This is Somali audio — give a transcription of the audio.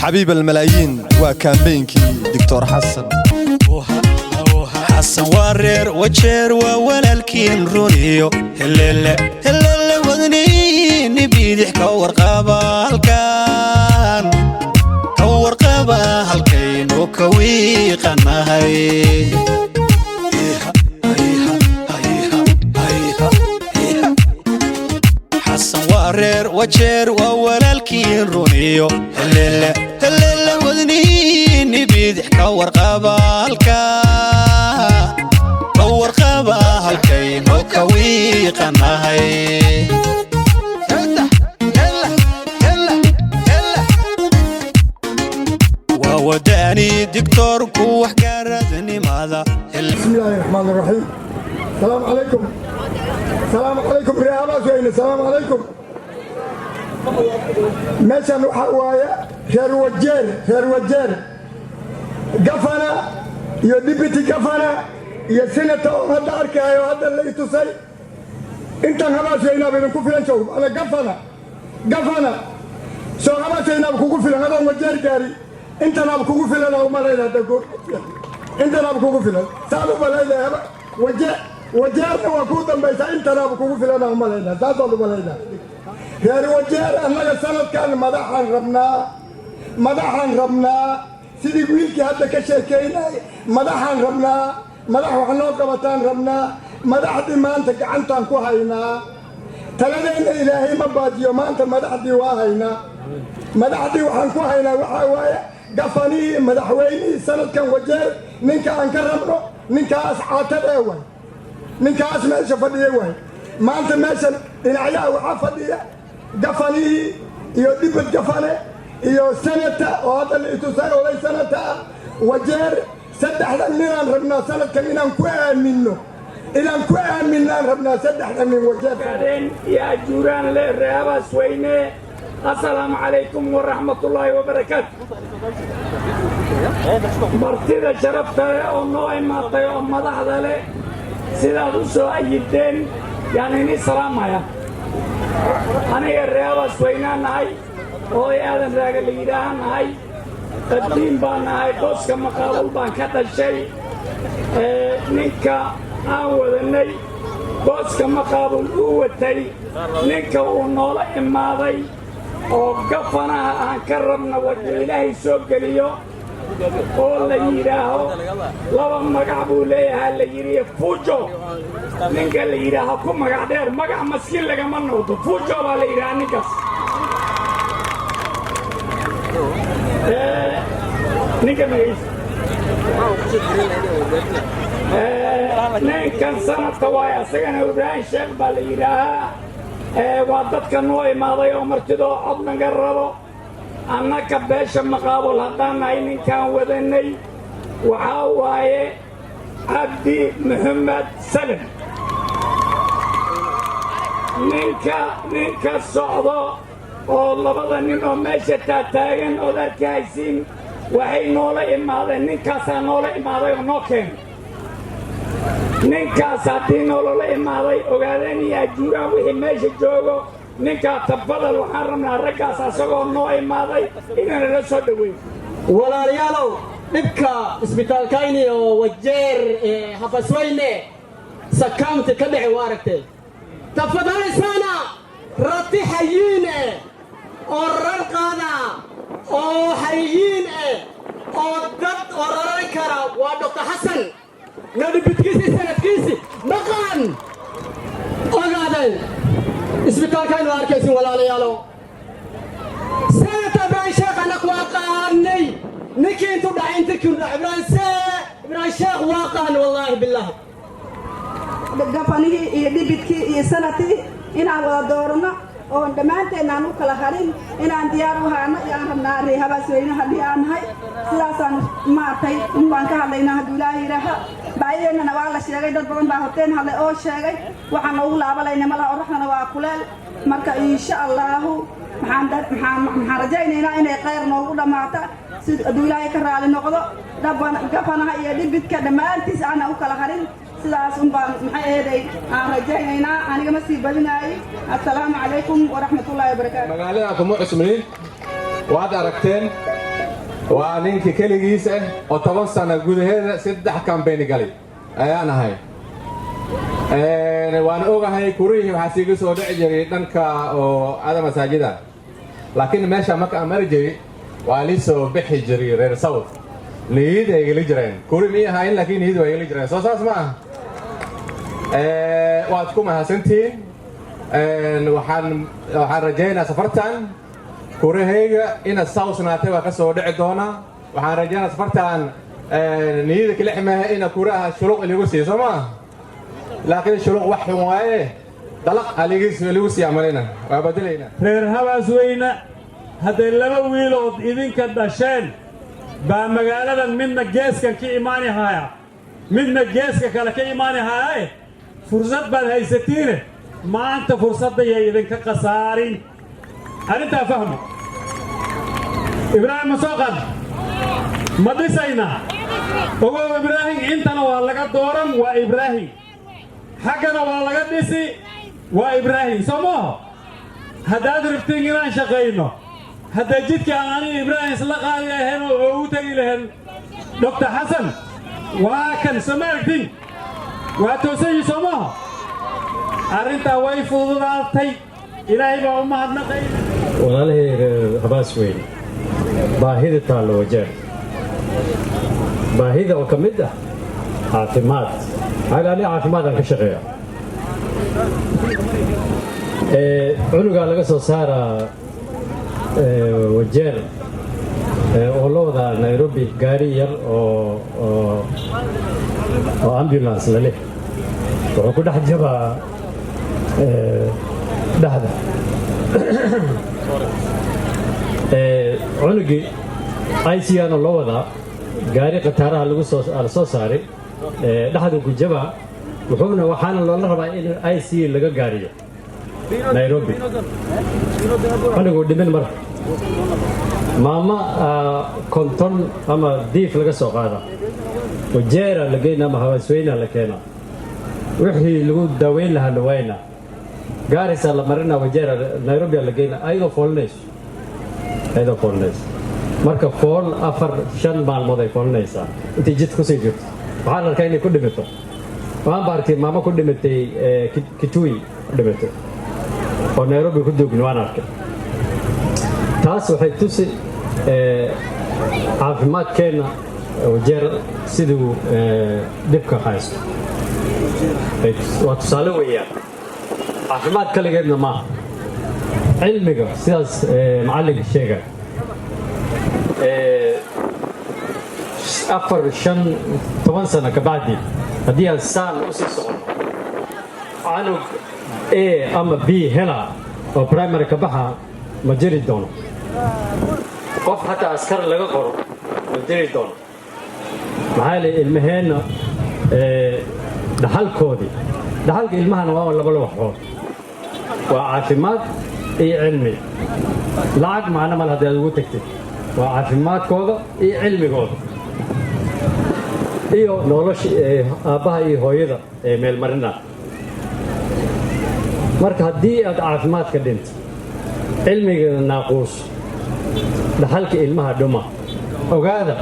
حبيب الملايين وكامبينكي دكتور حسن حسن وارير وجير وولالكين رونيو هلل ودني نبيدح كورقابا هالكان كورقابا هالكين وكوي قناهي حسن وارير وجير وولالكين رونيو هلل ودني نبيدح كورقابا هالكان كورقابا هالكين وكوي قناهي وداني دكتور كوح قردني ماذا بسم الله الرحمن الرحيم. السلام عليكم. السلام عليكم رياضة زين. السلام عليكم. مشان وحوايا خير وجير قفنا يا ديبتي قفنا يا سنة هذا أركاي وهذا اللي تصي أنت هذا زين بين كوفيان شوف أنا قفنا شو هذا زين بكوفيان هذا وجير جاري انت لا بكوكو فيلان او مالينا تقول انت لا بكوكو فيلان سالو بلاينا وجاء وكودا بيسا انت لا بكوكو فيلان او مالينا سالو بلاينا يعني وجاء انك سنة كان مدحان ربنا سيدي ويلكي هذا كشيكين مدحان ربنا مدح وحنوك بطان ربنا مدح دي ما انت كعنتان كوهينا تلدين الهي مباديو ما انت مدح دي واهينا مدح دي وحن كوهينا وحاوايا قفني مدحويني سنة كان وجير ننكا أنكرمنو ننكا أسعاتر أول ننكا أسمع شفدي أول ما أنت مثلا العيا وحفدي قفني يديب قفني يو سنة وهذا اللي تسأل ولا سنة وجير سدح لنا ربنا سنة كان إلى كوان منه إلى كوان منا ربنا سدح لنا وجير بعدين يا جوران للرهبة سوينة السلام عليكم ورحمة الله وبركاته. مرتدى شرفتها أو نوع ما طيب مدح ذلك سيدات وسوء أيدين يعني نسلام يا أنا الرياضة سوينا نهاي هو آدم راجل إيران نهاي قديم بان نهاي قص كما قالوا بان كذا الشيء نكا أول النهاي قص كما قالوا هو التري نكا ونولا إما ذي oo gafanaha aan ka rabna wajh ilaahay soo geliyo oo la yiraaho laba magac buu leeyahay la yiriyo fujo ninka la yiraaho ku magac dheer magac maskiin laga ma noqdo fujo baa la yiraahdaa ninkaas ninka ninkan sanadka waay asagana Ibrahim Sheekh baa la yiraahaa وادتك نوعي ماضي ومرتدو عضنا قرروا أنك باشا مقابل هدان عينين كان وذني وحاواي عبدي محمد سلم نينكا الصعدة والله بضن إنه ماشي تاتاين ودارك هايسين وحي نولي ماضي نينكا سانولي ماضي ونوكين ninkaas haddii nolola imaaday ogaadeen iyo ajuuraan wixii meesha joogo ninkaa tabadal waxaan rabnaa raggaas asagoo noo imaaday inaan la soo dhaweyn walaalayaalow dhibka isbitaalkayni oo wajeer habasweyne sakaamta ka dhace waa aragtay tafadalaysana rati xayiin oo rar qaada oo xayiin oo dad oo raran kara waa Dr. Xasan نادي بتكيسي سنة كيسي مقان أقعدين اسبتال كاين واركيسي ولا ليالو سنة إبراهيم شيخ أنك واقعني نكي انتو دعين تكون إبراهيم شيخ واقعني والله بالله قفاني يدي بتكي سنتي إنا ودورنا oo dhamaanteen aan u kala harin inaan diyaar u haano yaan rabnaa reehaba sooyina hadii aan hay sidaasaan maartay in baan ka hadlaynaa hadii ilaahay raaha baayeenana waa la sheegay dad badan baa hoteen hadlay oo sheegay waxaan ugu laabalayna malaha oraxna waa kuleel marka insha Allah maxaan rajaynaynaa inay khayr noogu dhamaata si hadii ilaahay ka raali noqdo dhaban gafanaha iyo dibidka dhamaantiis aan u kala harin sidaas un baan maxay ahaday aan rajaynaynaa aniga ma sii badinaay assalaamu calaykum waraxmatullaahi wabarakaatuh magaalada kuma cusmin waad aragteen waa ninkii keligiis ah oo 10 sano gudaheeda 3 campaign galay ayaan ahay waan ogahay kurihii waxa siiga soo dhici jiray dhanka oo aada masaajida laakiin meesha marka amar jiray waa li soo bixi jiray reer South niid ay gali jireen kuri mi ahayn laakiin niid way gali jireen soo saas ma waad ku mahadsantiin waxaan rajaynaa safartan kurahayga ina South naatay waa ka soo dhici doona waxaan rajaynaa safartan niida kala ximaha ina kuraha shuruq lagu siiso ma laakiin shuruq wax waaye dalaq aligiis lagu sii amalina waa badaleena reer Habasweyne hadday laba wiilood idinka dhasheen baa magaaladan midna geeskan ka imaani haya midna geeska kale ka imaani haya fursad baad haysatiin maanta fursadda ay idinka qasaarin arinta fahmo Ibrahim Masooqad ma dhisayna ogow Ibrahim intana waa laga dooran waa Ibrahim xaggana waa laga dhisi waa Ibrahim somo haddaad rabtiin inaan shaqayno hadda jidka aan Ibrahim isla qaadi lahayn oo uu tagi lahayn Dr. Hassan waa kan sameeyay waa toosay somo arinta way fududaatay ilaahay baa u mahadnaqay walaalahey Habasweyne baahida taalo wajeer baahida oo kamid ah caafimaad على عافماد aan ka shaqeeyo cunuga laga soo saara wajeer oo loo wada Nairobi gaari yar oo ambulance la leh wuxuu ku dhex jabaa dhaxda cunugi ICU loo wada gaari qataaraha lagu soo saaray dhaxdu ku jaba wuxuuna waxaana loo rabaa in IC laga gaariyo Nairobi anigu dhiman mar maama konton ama diif laga soo qaada wajeera la geeyna ma Habasweyne la keena wixii lagu daweyn lahaa lawayna gaarisa la marina wajeera Nairobi la geeyna aydo foolneys marka fool 4-5 maalmood ay foolneysaa intii jid ku sii jirto waxaan arkay inay ku dhimato waan baartay maama ku dhimatay Kitui dhimatay oo Nairobi ku duugni waan arkay taas waxay tusi caafimaadkeena wajeer siduu dibka haysto waa tusaale weeyaan caafimaad kaligeedna ma cilmiga sidaas macallinka sheegay 4-5 sano ka bacdi haddii aan saan u sii socono canug A ama B hela oo primary ka baxa ma jiri doono qof hataa askar laga qoro ma jiri doono maxaa yeelay ilmaheenna dhaxalka ilmahana waa laba waxood waa caafimaad iyo cilmi lacag macna mal haddii aad ugu tagtid waa caafimaadkooda iyo cilmigooda iyo nolosha aabbaha iyo hooyada meel marina marka haddii aad caafimaadka dhinto cilmiga naaquus dhaxalka ilmaha dhuma ogaada